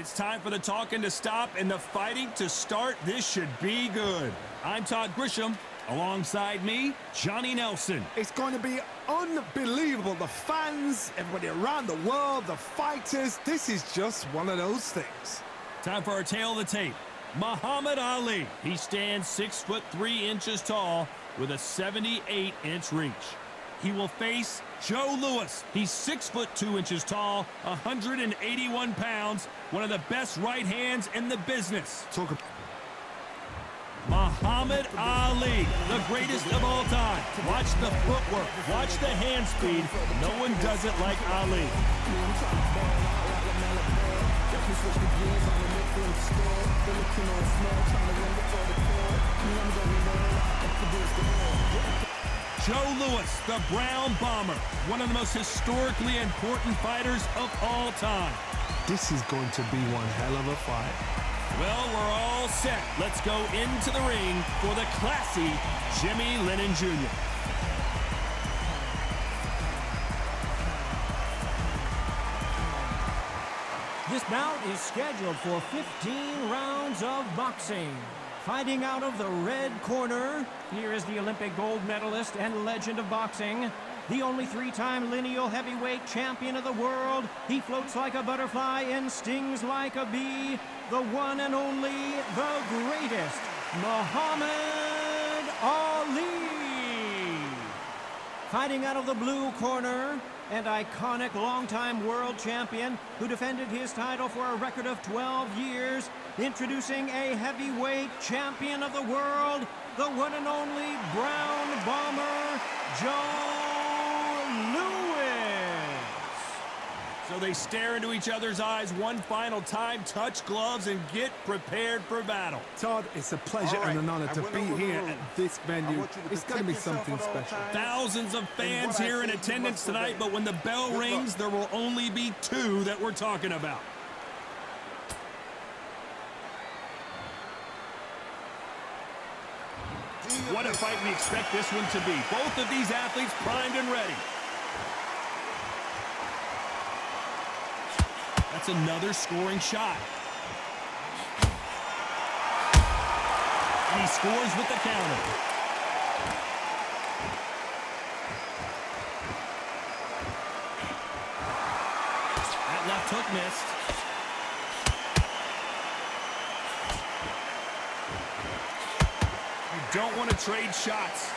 It's time for the talking to stop and the fighting to start. This should be good. I'm Todd Grisham. Alongside me, Johnny Nelson. It's going to be unbelievable. The fans, everybody around the world, the fighters. This is just one of those things. Time for our tail of the tape. Muhammad Ali. He stands 6'3" tall with a 78-inch reach. He will face Joe Louis. He's 6'2" tall, 181 pounds, one of the best right hands in the business. Muhammad Ali, the greatest of all time. Watch the footwork, watch the hand speed. No one does it like Ali. Joe Louis, the Brown Bomber, one of the most historically important fighters of all time. This is going to be one hell of a fight. Well, we're all set. Let's go into the ring for the classy Jimmy Lennon Jr. This bout is scheduled for 15 rounds of boxing. Fighting out of the red corner, here is the Olympic gold medalist and legend of boxing, the only three-time lineal heavyweight champion of the world. He floats like a butterfly and stings like a bee. The one and only, the greatest, Muhammad Ali. Fighting out of the blue corner, and iconic longtime world champion who defended his title for a record of 12 years, introducing a heavyweight champion of the world, the one and only Brown Bomber, Joe Louis. So they stare into each other's eyes one final time, touch gloves, and get prepared for battle. Todd, it's a pleasure and an honor to be here at this venue. It's going to be something special. Thousands of fans here in attendance tonight, but when the bell rings, there will only be two that we're talking about. What a fight we expect this one to be. Both of these athletes primed and ready. That's another scoring shot. And he scores with the counter. That left hook missed. You don't want to trade shots.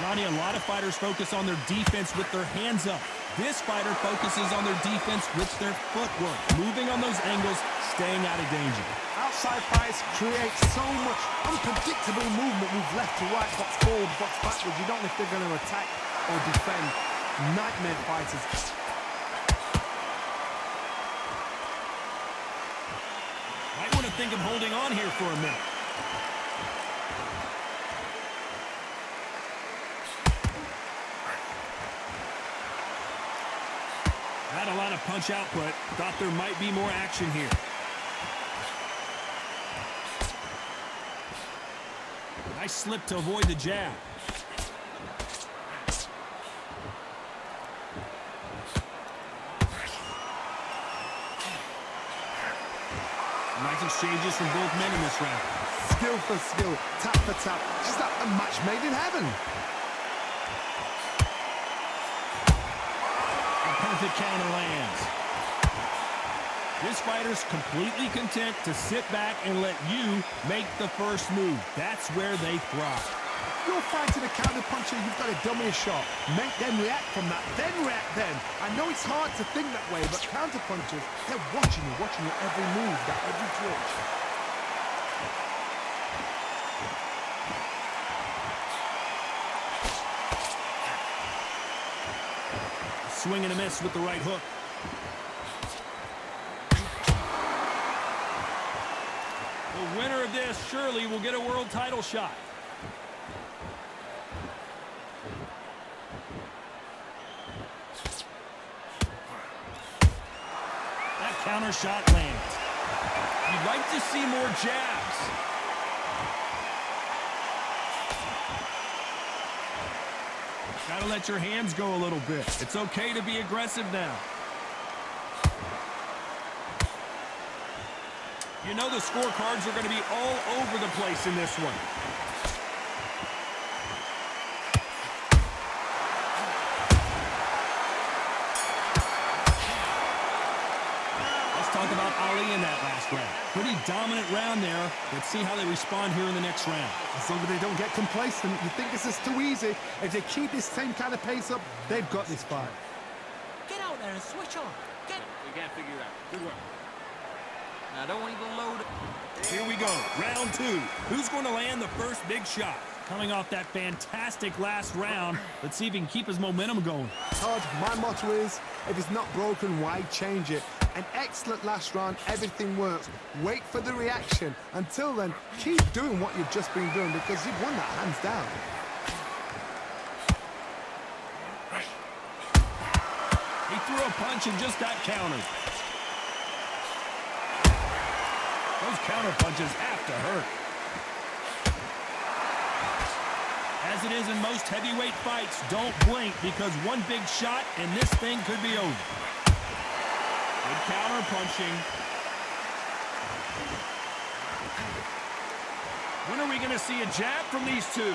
Johnny, a lot of fighters focus on their defense with their hands up. This fighter focuses on their defense with their footwork, moving on those angles, staying out of danger. Outside fights create so much unpredictable movement. Move left to right, box forward, box backwards. You don't know if they're going to attack or defend. Nightmare fighters. Might want to think of holding on here for a minute. Had a lot of punch output. Thought there might be more action here. Nice slip to avoid the jab. Nice exchanges from both men in this round. Skill for skill, tap for tap. Just like a match made in heaven. Perfect counter lands. This fighter's completely content to sit back and let you make the first move. That's where they thrive. You're fighting a counter puncher, you've got to dummy a shot. Make them react from that, then react then. I know it's hard to think that way, but counter punchers, they're watching your every move, that every twitch. Swing and a miss with the right hook. The winner of this surely will get a world title shot. That counter shot lands. You'd like to see more jabs. Gotta let your hands go a little bit. It's okay to be aggressive now. You know the scorecards are going to be all over the place in this one. Let's talk about Ali in that last round. Pretty dominant round there. Let's see how they respond here in the next round. As long as they don't get complacent, you think this is too easy. If they keep this same kind of pace up, they've got this fight. Get out there and switch on. Get. We can't figure it out. Good work. Now, I don't want you to load. Here we go, round two. Who's going to land the first big shot? Coming off that fantastic last round, let's see if he can keep his momentum going. Todd, my motto is, if it's not broken, why change it? An excellent last round, everything works. Wait for the reaction. Until then, keep doing what you've just been doing because you've won that hands down. He threw a punch and just got countered. Those counter punches have to hurt. As it is in most heavyweight fights, don't blink because one big shot and this thing could be over. Good counter punching. When are we going to see a jab from these two?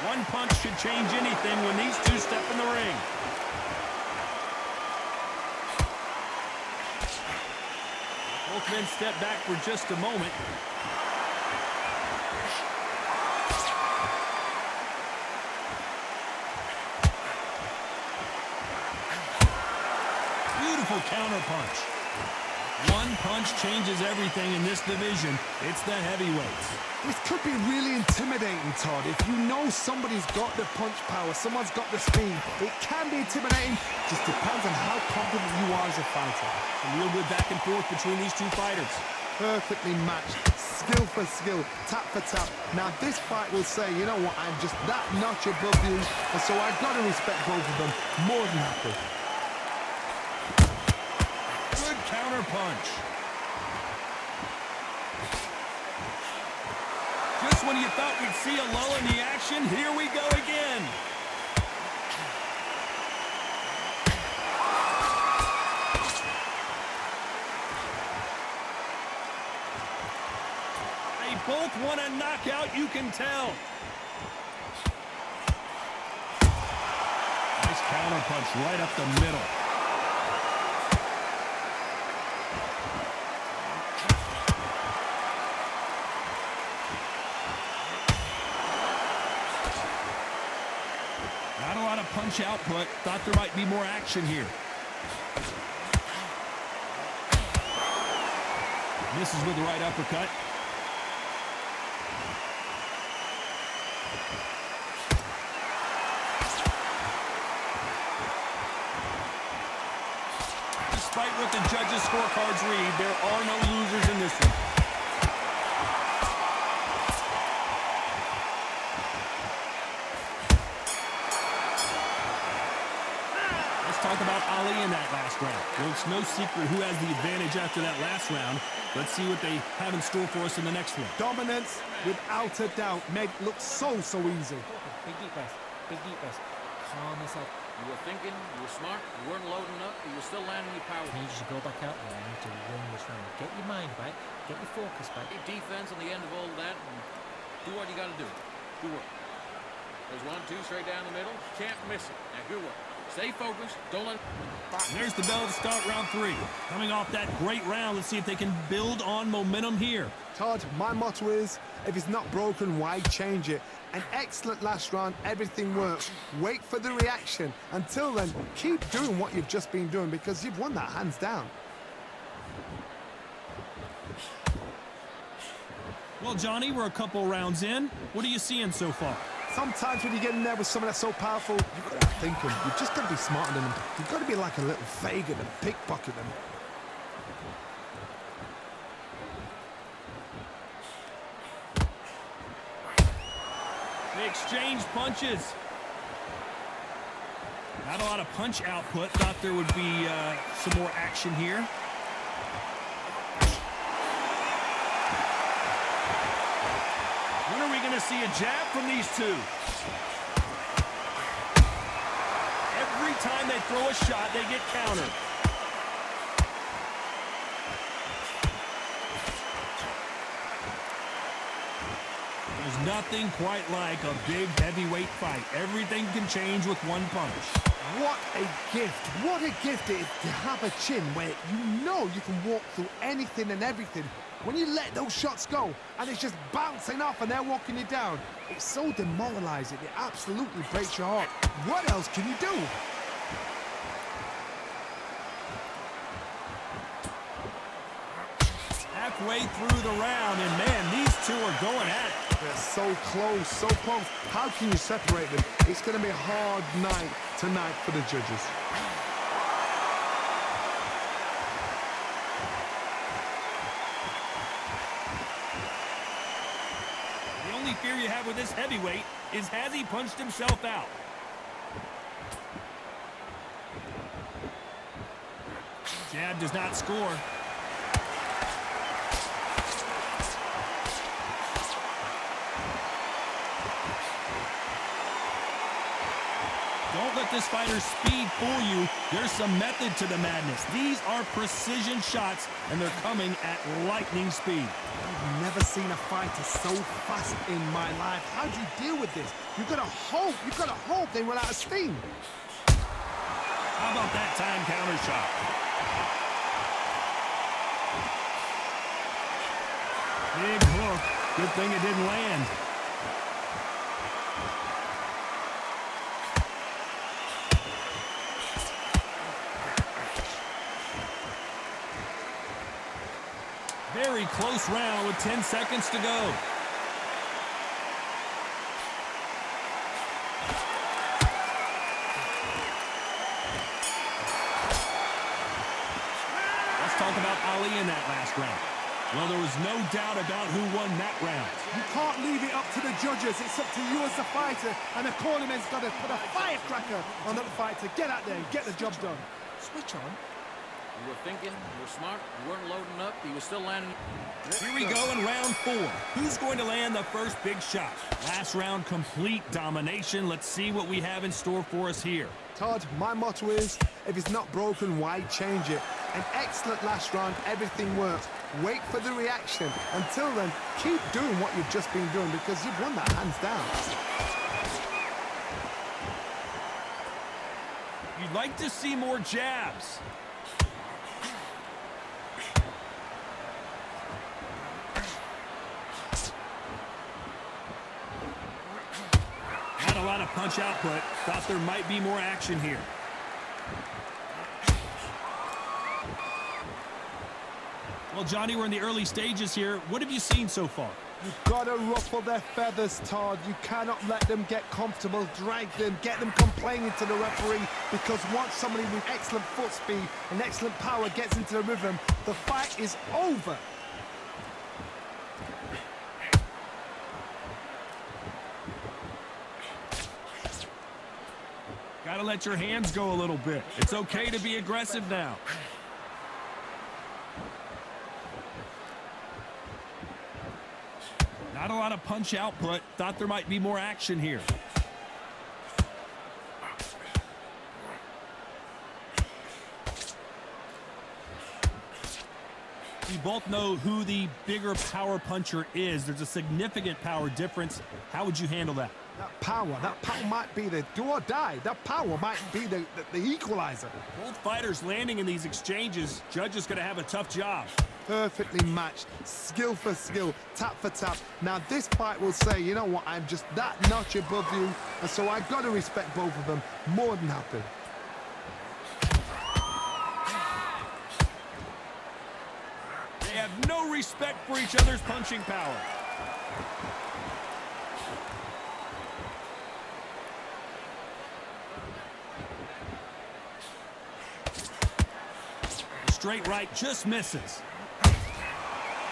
One punch should change anything when these two step in the ring. Both men step back for just a moment. Beautiful counter punch. One punch changes everything in this division. It's the heavyweights. This could be really intimidating, Todd. If you know somebody's got the punch power, someone's got the speed, it can be intimidating. Just depends on how confident you are as a fighter. A real good back and forth between these two fighters. Perfectly matched, skill for skill, tap for tap. Now this fight will say, you know what, I'm just that notch above you, and so I've got to respect both of them. More than happy. Good counter punch. Just when you thought we'd see a lull in the action, here we go again. They both want a knockout, you can tell. Nice counter punch right up the middle. Not a lot of punch output. Thought there might be more action here. Misses with the right uppercut. Despite what the judges' scorecards read, there are no losers in this one. Talk about Ali in that last round. Well, it's no secret who has the advantage after that last round. Let's see what they have in store for us in the next one. Dominance, without a doubt, made look so easy. Big deep breath. Big deep breath. Calm yourself. You were thinking, you were smart, you weren't loading up, you were still landing your power. I need you to go back out there. I need to win this round. Get your mind back. Get your focus back. Your defense on the end of all that, and do what you got to do. Good work. There's 1, 2 straight down the middle. Can't miss it. Now, good work. Stay focused. Don't let... And there's the bell to start round 3. Coming off that great round, let's see if they can build on momentum here. Todd, my motto is, if it's not broken, why change it? An excellent last round, everything works. Wait for the reaction. Until then, keep doing what you've just been doing because you've won that hands down. Well, Johnny, we're a couple rounds in. What are you seeing so far? Sometimes when you get in there with someone that's so powerful, you've got to think them. You've just got to be smarter than them. You've got to be like a little Fagin and pickpocket them. They exchange punches. Not a lot of punch output. Thought there would be some more action here. going to see a jab from these two. Every time they throw a shot, they get countered. There's nothing quite like a big heavyweight fight. Everything can change with one punch. What a gift. What a gift it is to have a chin where you know you can walk through anything and everything. When you let those shots go and it's just bouncing off and they're walking you down, it's so demoralizing. It absolutely breaks your heart. What else can you do? Halfway through the round, and man, these two are going at it. They're so close, so close. How can you separate them? It's going to be a hard night tonight for the judges. The only fear you have with this heavyweight is, has he punched himself out? Jab does not score. Don't let this fighter's speed fool you. There's some method to the madness. These are precision shots, and they're coming at lightning speed. I've never seen a fighter so fast in my life. How do you deal with this? You've got to hope they run out of steam. How about that time counter shot? Big hook. Good thing it didn't land. Very close round with 10 seconds to go. Let's talk about Ali in that last round. Well, there was no doubt about who won that round. You can't leave it up to the judges. It's up to you as the fighter, and the cornerman's got to put a firecracker on that fighter. Get out there and get the job done. Switch on. You were thinking, you were smart, you weren't loading up, he was still landing. Here we go in round 4. Who's going to land the first big shot? Last round, complete domination. Let's see what we have in store for us here. Todd, my motto is, if it's not broken, why change it? An excellent last round, everything works. Wait for the reaction. Until then, keep doing what you've just been doing because you've won that hands down. You'd like to see more jabs. Not a lot of punch output. Thought there might be more action here. Well, Johnny, we're in the early stages here. What have you seen so far? You've got to ruffle their feathers, Todd. You cannot let them get comfortable, drag them, get them complaining to the referee, because once somebody with excellent foot speed and excellent power gets into the rhythm, the fight is over. Gotta let your hands go a little bit. It's okay to be aggressive now. Not a lot of punch output. Thought there might be more action here. We both know who the bigger power puncher is. There's a significant power difference. How would you handle that? That power might be the do or die. That power might be the equalizer. Both fighters landing in these exchanges. Judge is going to have a tough job. Perfectly matched, skill for skill, tap for tap. Now this fight will say, you know what, I'm just that notch above you, and so I've got to respect both of them more than happy. They have no respect for each other's punching power. Straight right just misses.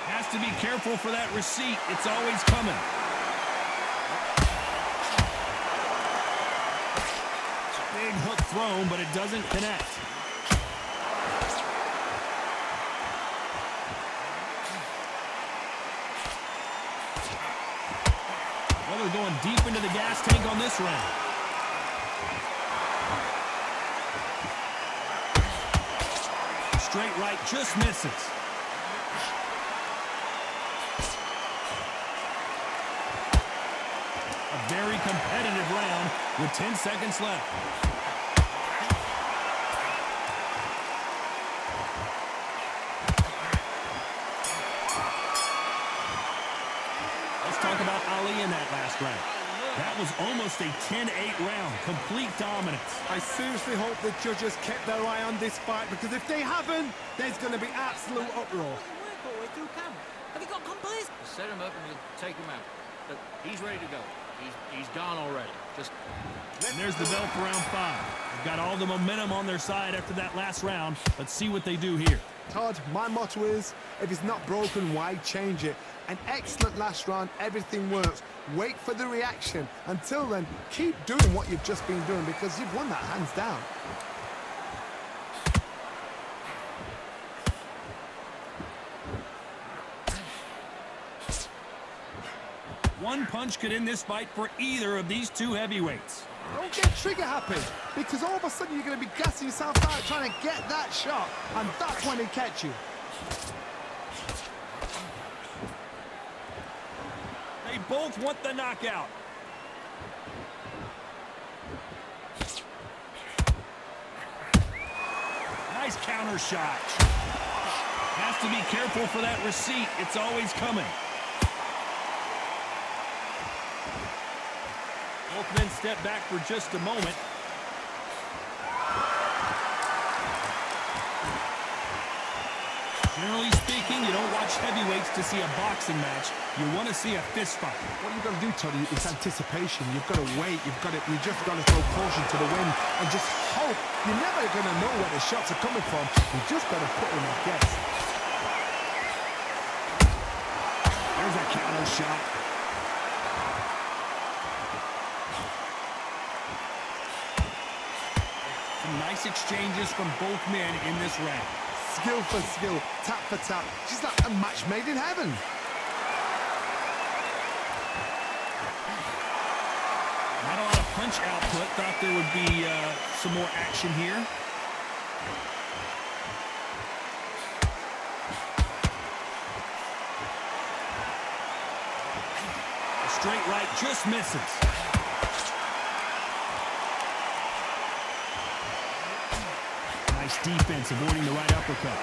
Has to be careful for that receipt. It's always coming. Big hook thrown, but it doesn't connect. they're going deep into the gas tank on this round. Straight right just misses. A very competitive round with 10 seconds left. Let's talk about Ali in that last round. That was almost a 10-8 round, complete dominance. I seriously hope the judges kept their eye on this fight, because if they haven't, there's going to be absolute uproar. Work all the way through camp. Have you got compass? Set him up and you'll take him out. But he's ready to go. He's gone already. Just... And there's the bell for round 5. They've got all the momentum on their side after that last round. Let's see what they do here. Todd, my motto is, if it's not broken, why change it? An excellent last round, everything works. Wait for the reaction. Until then, keep doing what you've just been doing, because you've won that hands down. One punch could end this fight for either of these two heavyweights. Don't get trigger happy, because all of a sudden you're going to be gassing yourself out trying to get that shot, and that's when they catch you. They both want the knockout. Nice counter shot. Has to be careful for that receipt. It's always coming. Both men step back for just a moment. Generally speaking, you don't watch heavyweights to see a boxing match. You want to see a fist fight. What you've got to do, Toddy, is anticipation. You've got to wait. You just got to throw caution to the wind and just hope. You're never going to know where the shots are coming from. You just got to put in a guess. There's a counter shot. Some nice exchanges from both men in this round. Skill for skill, tap for tap. She's like a match made in heaven. Not a lot of punch output. Thought there would be some more action here. A straight right just misses. Nice defense, avoiding the right uppercut.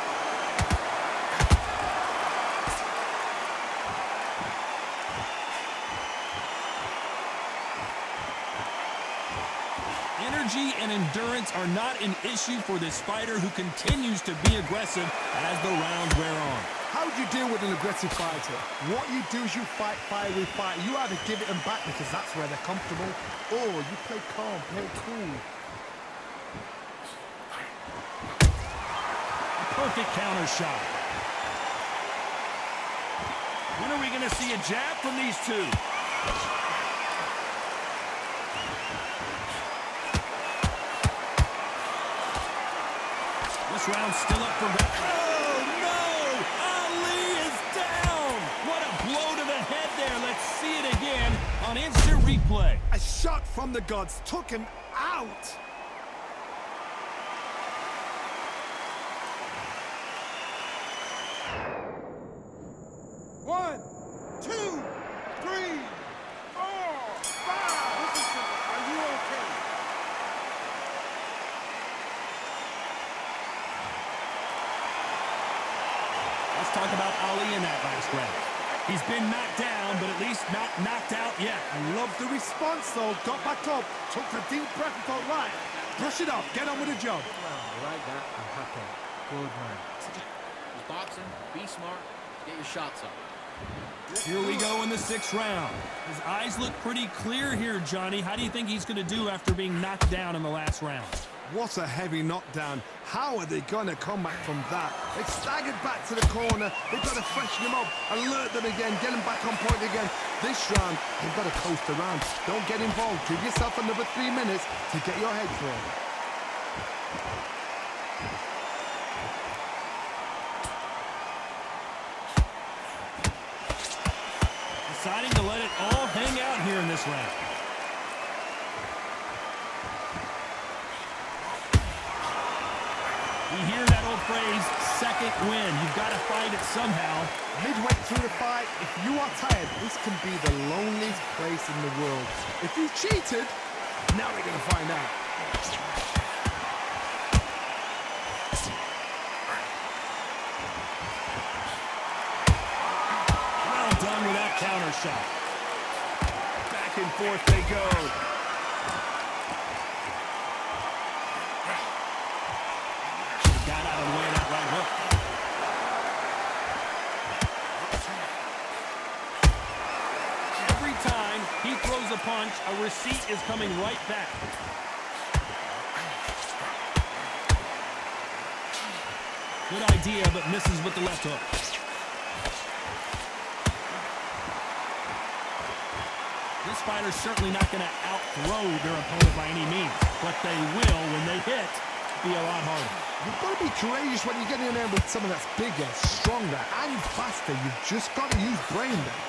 Energy and endurance are not an issue for this fighter, who continues to be aggressive as the rounds wear on. How do you deal with an aggressive fighter? What you do is you fight fire with fire. You either give it them back because that's where they're comfortable, or you play calm, play cool. Perfect counter shot. When are we going to see a jab from these two? This round's still up for grabs. Oh, no! Ali is down! What a blow to the head there. Let's see it again on instant replay. A shot from the gods took him out. One, two, three, four, five. Listen to me. Are you okay? Let's talk about Ali in that last round. He's been knocked down, but at least not knocked out yet. I love the response, though. Got back up, took a deep breath and thought, right, brush it off, get on with the job. I like that. I'm happy. Good man. He's boxing. Be smart. Get your shots up. Here we go in the 6th round. His eyes look pretty clear here, Johnny. How do you think he's going to do after being knocked down in the last round? What a heavy knockdown. How are they going to come back from that? They staggered back to the corner. They've got to freshen them up, alert them again, get them back on point again. This round, they've got to coast around. Don't get involved. Give yourself another 3 minutes to get your head thrown. Deciding to let it all hang out here in this this round. You hear that old phrase, second win. You've got to find it somehow. Midway through the fight, if you are tired, this can be the loneliest place in the world. If you cheated, now we're going to find out. Well done with that counter shot. Back and forth they go. Got out of the way of that right hook. Every time he throws a punch, a receipt is coming right back. Good idea, but misses with the left hook. This fighter's certainly not going to outthrow their opponent by any means, but they will, when they hit, be a lot harder. You've got to be courageous when you get in there with someone that's bigger, stronger, and faster. You've just got to use brain there.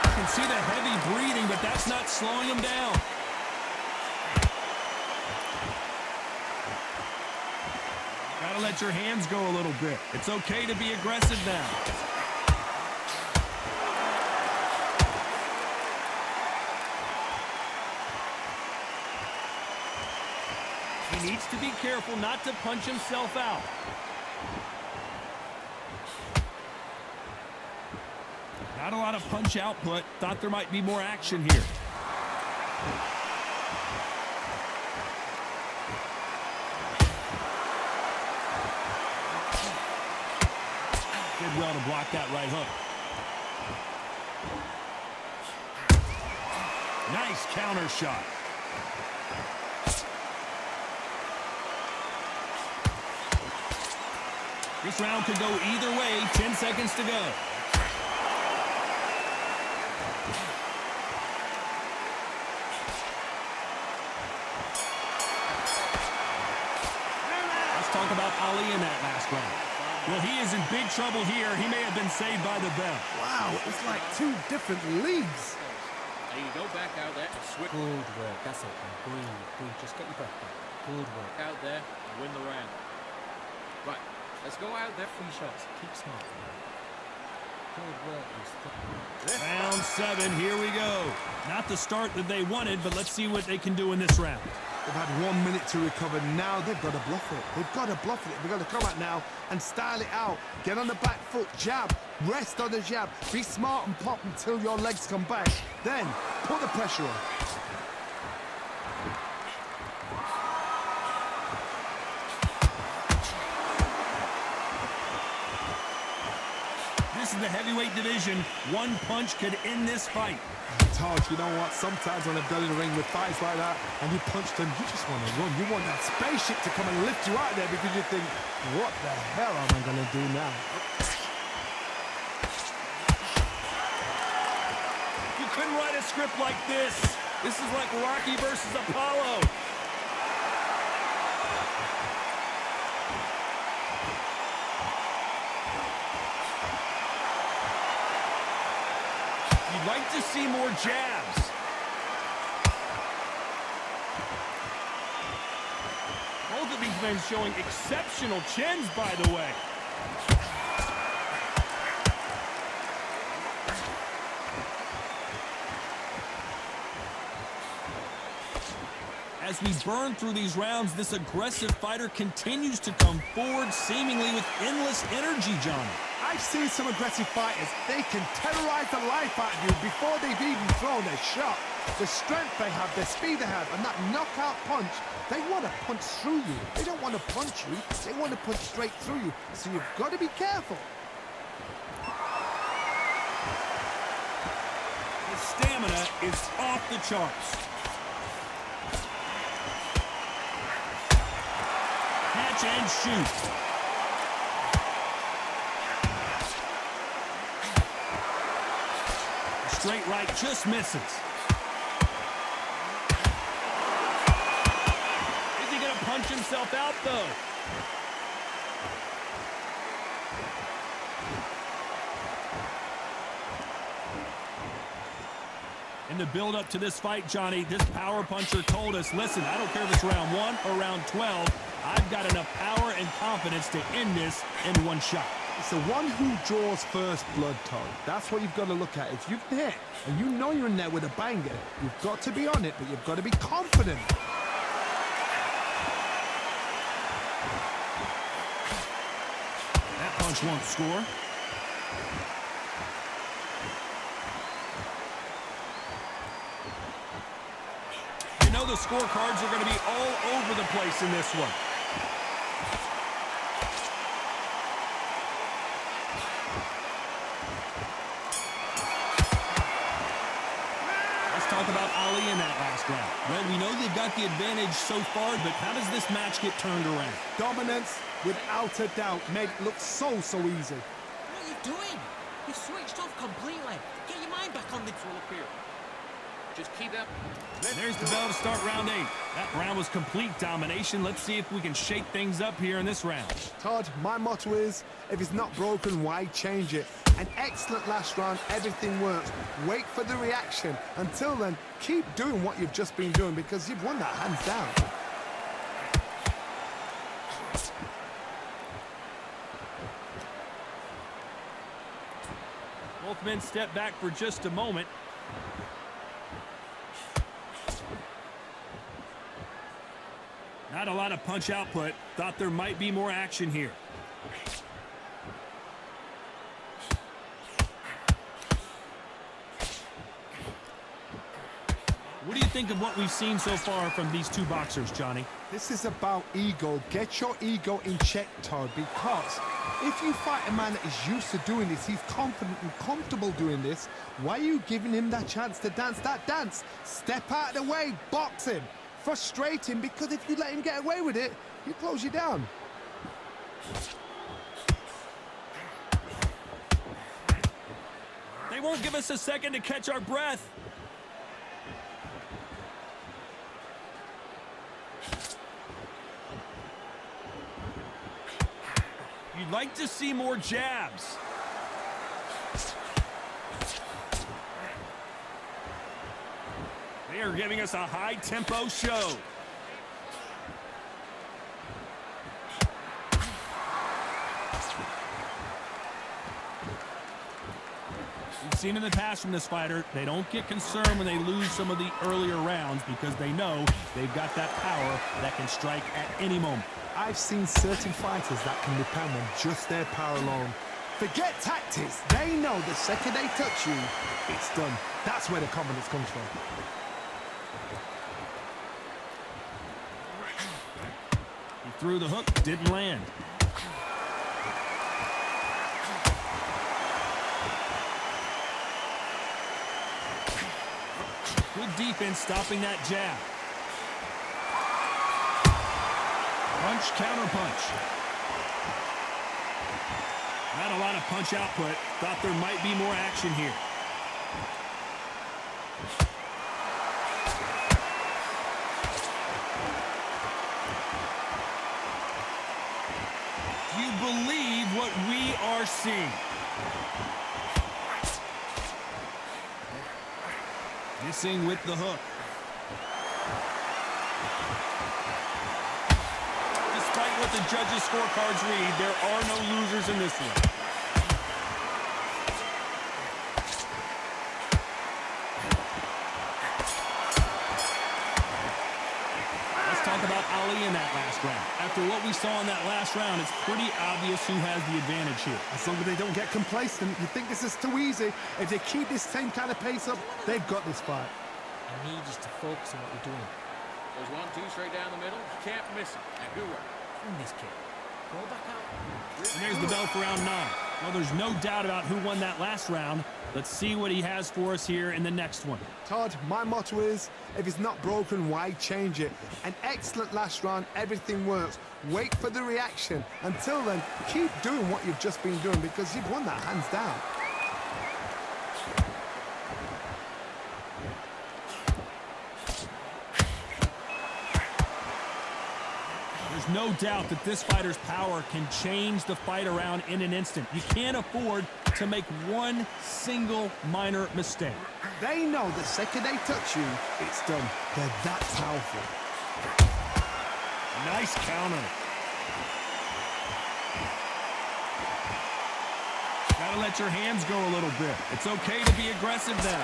You can see the heavy breathing, but that's not slowing him down. Gotta let your hands go a little bit. It's okay to be aggressive now. He needs to be careful not to punch himself out. Not a lot of punch output. Thought there might be more action here. Did well to block that right hook. Nice counter shot. This round could go either way. 10 seconds to go. Let's talk about Ali in that last round. Well, he is in big trouble here. He may have been saved by the bell. Wow, it's like two different leagues. There you go, back out there and switch Good work. That's it, man. Breathe. Just get your breath back. Good work. out there and win the round. Right, let's go out there. 3 shots. Keep smart. Good work. Round 7, here we go. Not the start that they wanted, but let's see what they can do in this round. They've had 1 minute to recover. Now they've got to bluff it. They've got to bluff it. They've got to come out now and style it out. Get on the back foot, jab, rest on the jab. Be smart and pop until your legs come back. Then put the pressure on. This is the heavyweight division. One punch could end this fight. Todd, you know what? Sometimes when I've done in the ring with fights like that and you punch them, you just want to run. You want that spaceship to come and lift you out there because you think, what the hell am I going to do now? You couldn't write a script like this. This is like Rocky versus Apollo. You'd like to see more jabs. Both of these men showing exceptional chins, by the way. As we burn through these rounds, this aggressive fighter continues to come forward, seemingly with endless energy, Johnny. I've seen some aggressive fighters. They can terrorize the life out of you before they've even thrown a shot. The strength they have, the speed they have, and that knockout punch, they want to punch through you. They don't want to punch you. They want to punch straight through you. So you've got to be careful. The stamina is off the charts. Catch and shoot. Straight right just misses. Is he going to punch himself out, though? In the build-up to this fight, Johnny, this power puncher told us, listen, I don't care if it's round 1 or round 12, I've got enough power and confidence to end this in one shot. It's the one who draws first blood, Todd. That's what you've got to look at. If you've hit and you know you're in there with a banger, you've got to be on it, but you've got to be confident. That punch won't score. You know the scorecards are going to be all over the place in this one. Talk about Ali in that last round. Well, we know they've got the advantage so far, but how does this match get turned around? Dominance, without a doubt, made it look so easy. What are you doing? You've switched off completely. Get your mind back on this. Up here. Just keep that. There's the bell to start round 8. That round was complete domination. Let's see if we can shake things up here in this round. Todd, my motto is, if it's not broken, why change it? An excellent last round, everything works. Wait for the reaction. Until then, keep doing what you've just been doing because you've won that hands down. Both men step back for just a moment. Not a lot of punch output. Thought there might be more action here. What do you think of what we've seen so far from these two boxers, Johnny? This is about ego. Get your ego in check, Todd, because if you fight a man that is used to doing this, he's confident and comfortable doing this, why are you giving him that chance to dance that dance? Step out of the way, box him. Frustrate him, because if you let him get away with it, he'll close you down. They won't give us a second to catch our breath. You'd like to see more jabs. They are giving us a high-tempo show. We've seen in the past from this fighter, they don't get concerned when they lose some of the earlier rounds because they know they've got that power that can strike at any moment. I've seen certain fighters that can depend on just their power alone. Forget tactics. They know the second they touch you, it's done. That's where the confidence comes from. He threw the hook, didn't land. Good defense stopping that jab. Punch, counter punch. Not a lot of punch output. Thought there might be more action here. Do you believe what we are seeing? Missing with the hook. Despite what the judges' scorecards read, there are no losers in this one. Let's talk about Ali in that last round. After what we saw in that last round, it's pretty obvious who has the advantage here. As long as they don't get complacent, you think this is too easy. If they keep this same kind of pace up, they've got this fight. I need you to focus on what you're doing. There's 1-2 straight down the middle. Can't miss it. Now, good work. In this kid. Go back out. And there's the bell for round 9. Well, there's no doubt about who won that last round. Let's see what he has for us here in the next one. Todd, my motto is, if it's not broken, why change it? An excellent last round, everything works. Wait for the reaction. Until then, keep doing what you've just been doing because you've won that hands down. There's no doubt that this fighter's power can change the fight around in an instant. You can't afford to make one single minor mistake. They know the second they touch you, it's done. They're that powerful. Nice counter. Gotta let your hands go a little bit. It's okay to be aggressive now.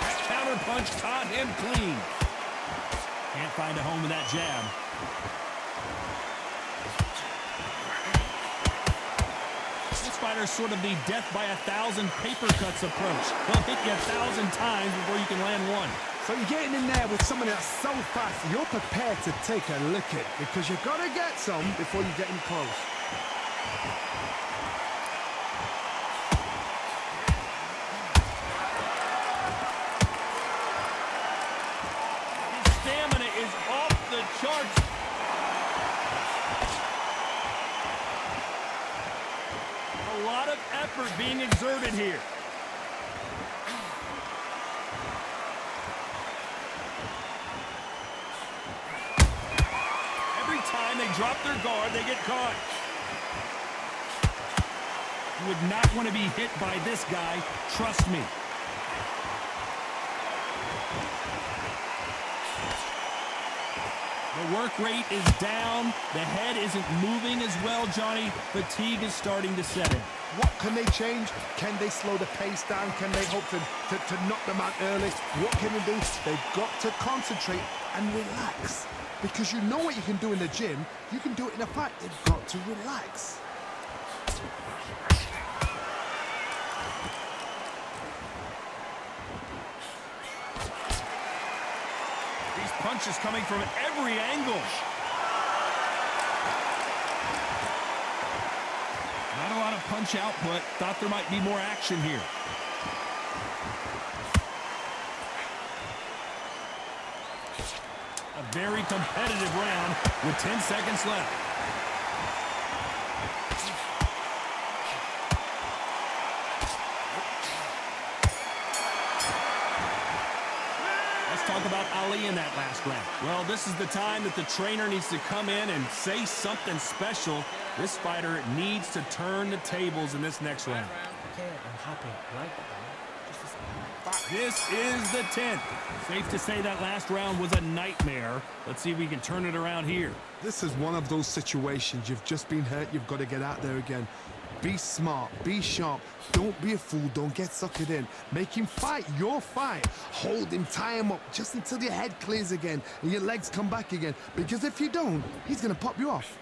That counter punch caught him clean. Can't find a home with that jab. This fighter's sort of the death by 1,000 paper cuts approach. They'll hit you 1,000 times before you can land one. So you're getting in there with someone that's so fast, you're prepared to take a licking because you've got to get some before you get in close. His stamina is off the charts. A lot of effort being exerted here. Every time they drop their guard, they get caught. You would not want to be hit by this guy, trust me. The work rate is down. The head isn't moving as well, Johnny. Fatigue is starting to set in. What can they change? Can they slow the pace down? Can they hope to knock them out early? What can they do? They've got to concentrate and relax. Because you know what you can do in the gym, you can do it in a fight. They've got to relax. These punches coming from every angle. Not a lot of punch output. Thought there might be more action here. A very competitive round with 10 seconds left. Let's talk about Ali in that last round. Well, this is the time that the trainer needs to come in and say something special. This fighter needs to turn the tables in this next round. Okay, I'm happy. I like that one. Just a second. This is the 10th. Safe to say that last round was a nightmare. Let's see if we can turn it around here. This is one of those situations. You've just been hurt. You've got to get out there again. Be smart. Be sharp. Don't be a fool. Don't get suckered in. Make him fight your fight. Hold him. Tie him up just until your head clears again and your legs come back again. Because if you don't, he's going to pop you off.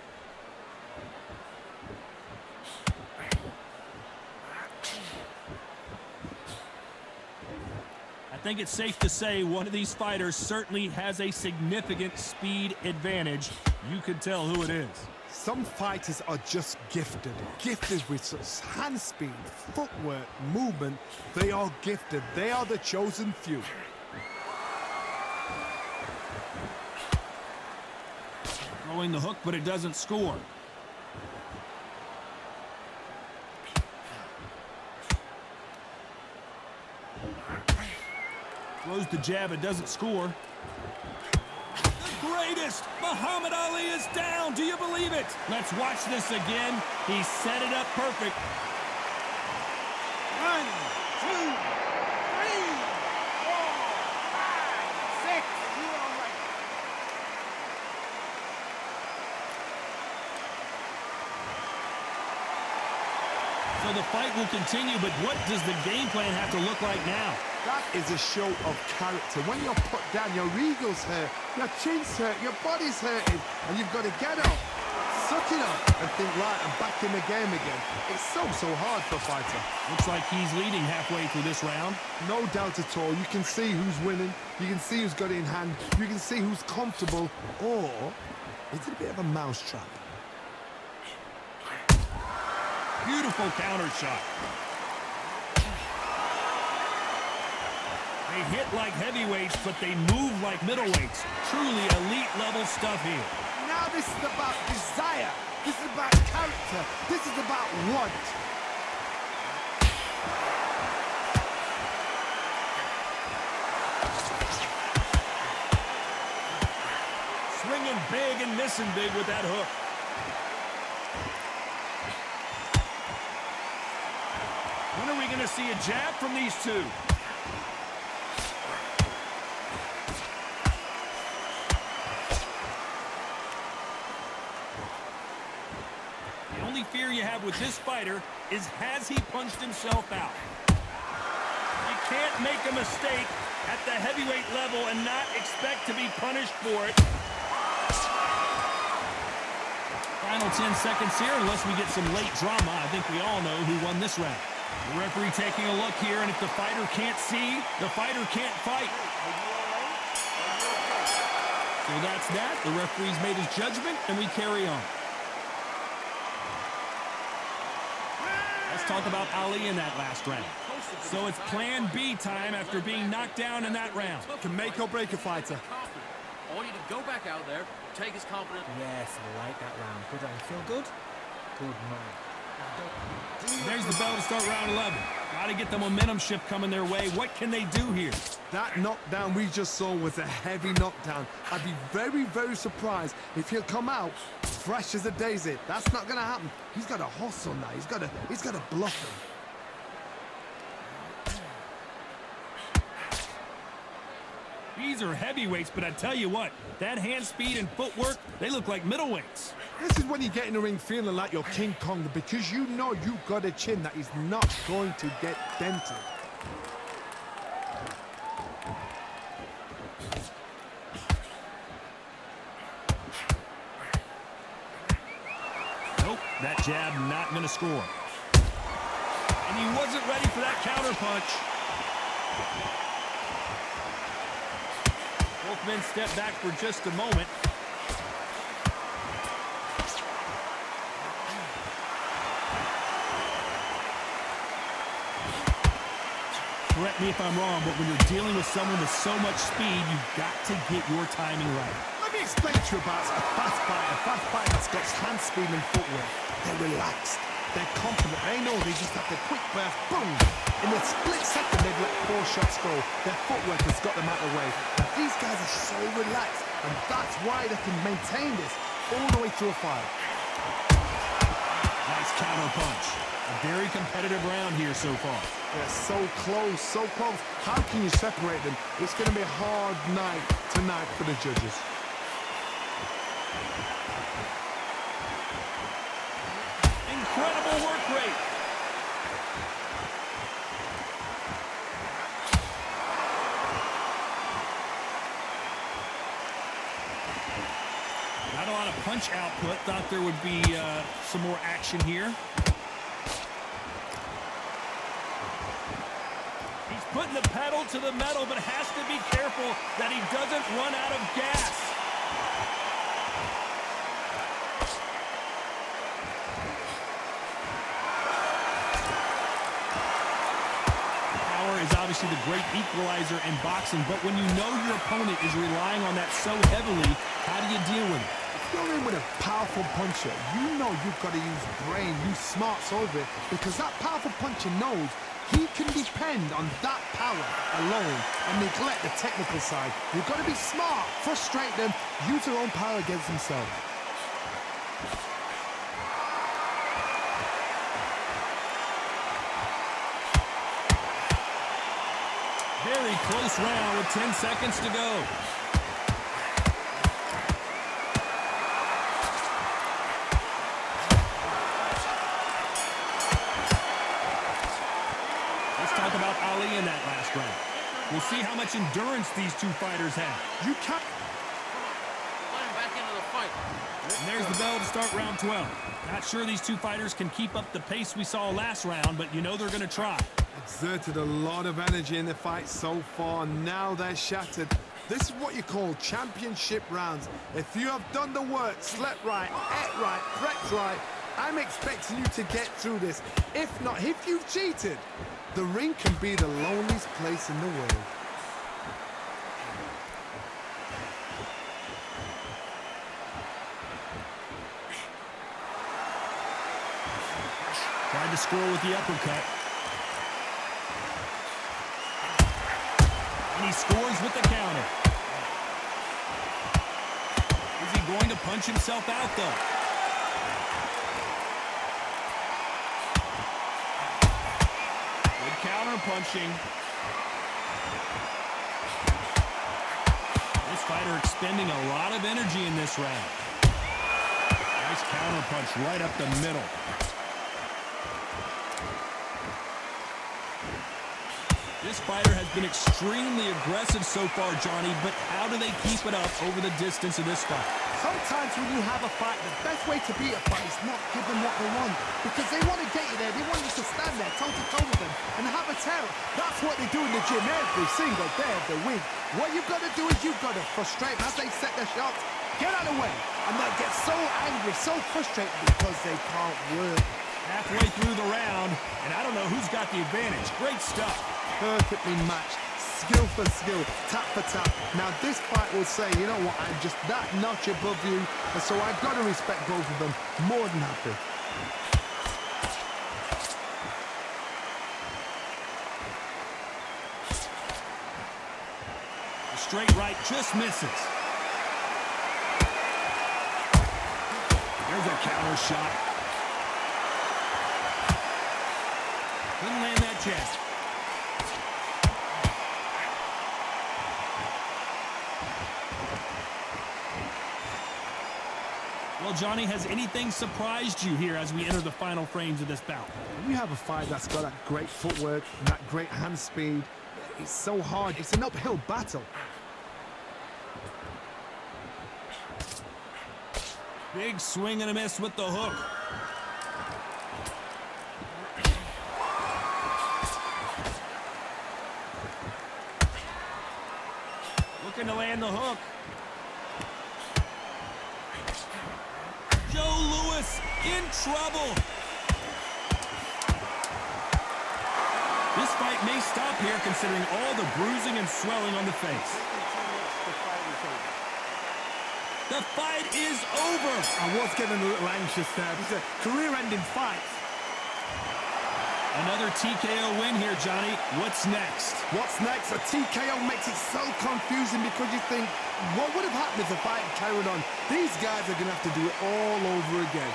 I think it's safe to say one of these fighters certainly has a significant speed advantage. You can tell who it is. Some fighters are just gifted. Gifted with such hand speed, footwork, movement. They are gifted. They are the chosen few. Throwing the hook, but it doesn't score. Throws the jab, it doesn't score. The greatest! Muhammad Ali is down! Do you believe it? Let's watch this again. He set it up perfect. 1, 2, 3, 4, 5, 6. You all right? So the fight will continue, but what does the game plan have to look like now? That is a show of character. When you're put down, your ego's hurt, your chin's hurt, your body's hurting, and you've got to get up, suck it up, and think, right, I'm back in the game again. It's so hard for a fighter. Looks like he's leading halfway through this round. No doubt at all. You can see who's winning. You can see who's got it in hand. You can see who's comfortable. Or is it a bit of a mousetrap? Beautiful counter shot. They hit like heavyweights, but they move like middleweights. Truly elite level stuff here. Now this is about desire. This is about character. This is about want. big and missing big with that hook. When are we going to see a jab from these two? The only fear you have with this fighter is, has he punched himself out? You can't make a mistake at the heavyweight level and not expect to be punished for it. Final 10 seconds here, unless we get some late drama. I think we all know who won this round. The referee taking a look here, and if the fighter can't see, the fighter can't fight. So that's that. The referee's made his judgment, and we carry on. Let's talk about Ali in that last round. So it's plan B time after being knocked down in that round. Can make or break a fighter. I want you to go back out there, take his confidence. Yes, I like that round. Good round. Feel good? Good man. There's the bell to start round 11. Got to get the momentum shift coming their way. What can they do here? That knockdown we just saw was a heavy knockdown. I'd be very, very surprised if he'll come out fresh as a daisy. That's not going to happen. He's got a hustle now. He's got to bluff him. These are heavyweights, but I tell you what, that hand speed and footwork, they look like middleweights. This is when you get in the ring feeling like you're King Kong, because you know you've got a chin that is not going to get dented. Nope, that jab not going to score. And he wasn't ready for that counter punch. Both men step back for just a moment. Correct me if I'm wrong, but when you're dealing with someone with so much speed, you've got to get your timing right. Let me explain to you about a fast fighter. A fast fighter that's got hand speed and footwork. They're relaxed. They're confident. They know they just have the quick burst. Boom! In a split second, they've let 4 shots go. Their footwork has got them out of the way. And these guys are so relaxed. And that's why they can maintain this all the way through a fight. Nice counter punch. A very competitive round here so far. They're so close, so close. How can you separate them? It's going to be a hard night tonight for the judges. Incredible work rate. Not a lot of punch output. Thought there would be some more action here. He's putting the pedal to the metal, but has to be careful that he doesn't run out of gas. Power is obviously the great equalizer in boxing, but when you know your opponent is relying on that so heavily, how do you deal with it? If you're in with a powerful puncher, you know you've got to use brain, use smarts over it, because that powerful puncher knows he can depend on that power alone and neglect the technical side. You've got to be smart, frustrate them, use their own power against themselves. Very close round with 10 seconds to go. Let's talk about Ali in that last round. We'll see how much endurance these two fighters have. You can't... Let him back into the fight. And there's the bell to start round 12. Not sure these two fighters can keep up the pace we saw last round, but you know they're going to try. Exerted a lot of energy in the fight so far. Now they're shattered. This is what you call championship rounds. If you have done the work, slept right, ate right, prepped right, I'm expecting you to get through this. If not, if you've cheated, the ring can be the loneliest place in the world. Tried to score with the uppercut. And he scores with the counter. Is he going to punch himself out, though. Good counter punching. This fighter expending a lot of energy in this round. Nice counter punch right up the middle. This fighter has been extremely aggressive so far, Johnny, but how do they keep it up over the distance of this fight? Sometimes when you have a fight, the best way to beat a fight is not give them what they want. Because they want to get you there. They want you to stand there toe-to-toe with them and have a terror. That's what they do in the gym every single day of the week. What you've got to do is you've got to frustrate them as they set their shots. Get out of the way. And they'll get so angry, so frustrated because they can't work. Halfway through the round, and I don't know who's got the advantage. Great stuff. Perfectly matched, skill for skill, tap for tap. Now this fight will say, you know what, I'm just that notch above you, and so I've got to respect both of them. More than happy. The straight right just misses. There's a counter shot. Couldn't land that jab. Well, Johnny, has anything surprised you here as we enter the final frames of this bout? When you have a fight that's got that great footwork and that great hand speed, it's so hard. It's an uphill battle. Big swing and a miss with the hook. Looking to land the hook. Joe Louis in trouble. This fight may stop here considering all the bruising and swelling on the face. The fight is over. I was getting a little anxious there. These are career-ending fights. Another TKO win here, Johnny. What's next? What's next? A TKO makes it so confusing because you think, what would have happened if the fight carried on? These guys are going to have to do it all over again.